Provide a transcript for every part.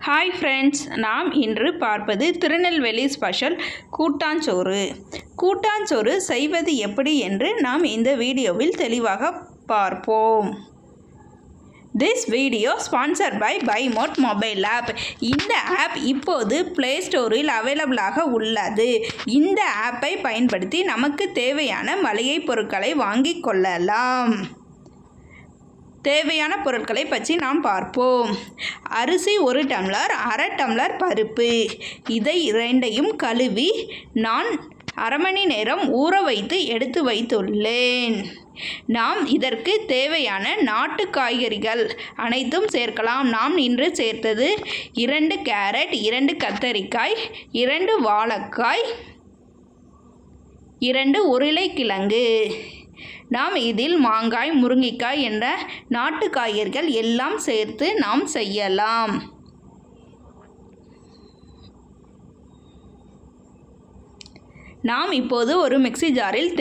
Hi friends, நாம் இன்று பார்ப்பது திருநெல்வேலி ஸ்பெஷல் கூட்டாஞ்சோறு. கூட்டாஞ்சோறு செய்வது எப்படி என்று நாம் இந்த வீடியோவில் தெளிவாக பார்ப்போம். This video sponsored by Bymot mobile app. இந்த ஆப் இப்போது ப்ளே ஸ்டோரில் அவைலபிளாக உள்ளது. இந்த ஆப்பை பயன்படுத்தி நமக்கு தேவையான மளிகை பொருட்களை வாங்கிக் கொள்ளலாம். தேவையான பொருட்களை பற்றி நாம் பார்ப்போம். அரிசி 1 டம்ளர், அரை டம்ளர் பருப்பு. இதை இரண்டையும் கழுவி நான் அரை மணி நேரம் ஊற வைத்து எடுத்து வைத்துள்ளேன். நாம் இதற்கு தேவையான நாட்டு காய்கறிகள் அனைத்தும் சேர்க்கலாம். நாம் இன்று சேர்த்தது 2 கேரட், 2 கத்தரிக்காய், 2 வாழைக்காய், 2 உருளைக்கிழங்கு. நாம் இதில் மாங்காய், முருங்கைக்காய் என்ற நாட்டு காய்கறிகள் எல்லாம் சேர்த்து நாம் செய்யலாம். நாம் இப்போது ஒரு மிக்ஸி ஜாரில்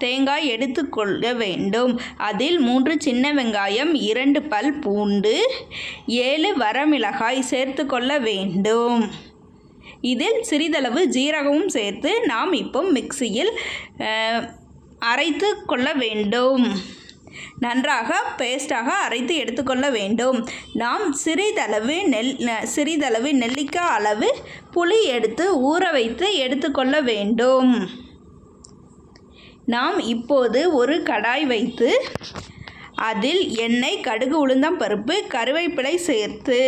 தேங்காய் எடுத்துக்கொள்ள வேண்டும். அதில் 3 சின்ன வெங்காயம், 2 பல் பூண்டு, 7 வரமிளகாய் சேர்த்து கொள்ள வேண்டும். இதில் சிறிதளவு ஜீரகமும் சேர்த்து நாம் இப்போ மிக்ஸியில் அரைத்து கொள்ள வேண்டும். நன்றாக பேஸ்டாக அரைத்து எடுத்துக்கொள்ள வேண்டும். நாம் சிறிதளவு நெல்லிக்காய் அளவு புளி எடுத்து ஊற வைத்து எடுத்துக்கொள்ள வேண்டும். நாம் இப்போது ஒரு கடாய் வைத்து அதில் எண்ணெய், கடுகு, உளுந்தம் பருப்பு, கருவேப்பிலை சேர்த்து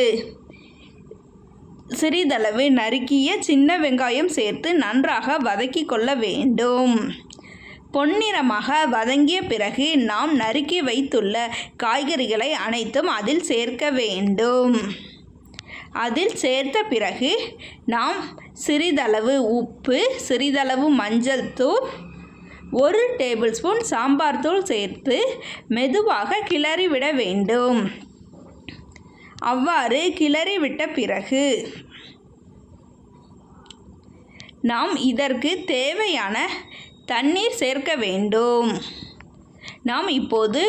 சிறிதளவு நறுக்கிய சின்ன வெங்காயம் சேர்த்து நன்றாக வதக்கி கொள்ள வேண்டும். பொன்னிறமாக வதங்கிய பிறகு நாம் நறுக்கி வைத்துள்ள காய்கறிகளை அனைத்தும் அதில் சேர்க்க வேண்டும். அதில் சேர்த்த பிறகு நாம் சிறிதளவு உப்பு, சிறிதளவு மஞ்சள் தூள், 1 டேபிள் ஸ்பூன் சாம்பார் தூள் சேர்த்து மெதுவாக கிளறிவிட வேண்டும். அவ்வாறு கிளறிவிட்ட பிறகு நாம் இதற்கு தேவையான தண்ணீர் சேர்க்க வேண்டும். நாம் இப்போது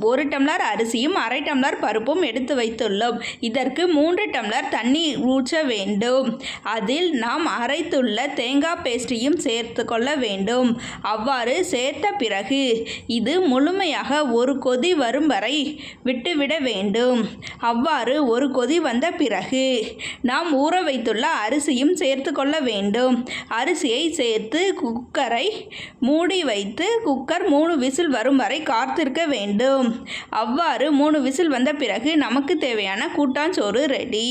1 டம்ளர் அரிசியும் அரை டம்ளர் பருப்பும் எடுத்து வைத்துள்ளோம். இதற்கு 3 டம்ளர் தண்ணீர் ஊற்ற வேண்டும். அதில் நாம் அரைத்துள்ள தேங்காய் பேஸ்டையும் சேர்த்து கொள்ள வேண்டும். அவ்வாறு சேர்த்த பிறகு இது முழுமையாக ஒரு கொதி வரும் வரை விட்டுவிட வேண்டும். அவ்வாறு ஒரு கொதி வந்த பிறகு நாம் ஊற வைத்துள்ள அரிசியும் சேர்த்து கொள்ள வேண்டும். அரிசியை சேர்த்து குக்கரை மூடி வைத்து குக்கர் 3 விசில் வரும் வரை காத்திருக்க வேண்டும். அவ்வாறு 3 விசில் வந்த பிறகு நமக்கு தேவையான கூட்டாஞ்சோறு ரெடி.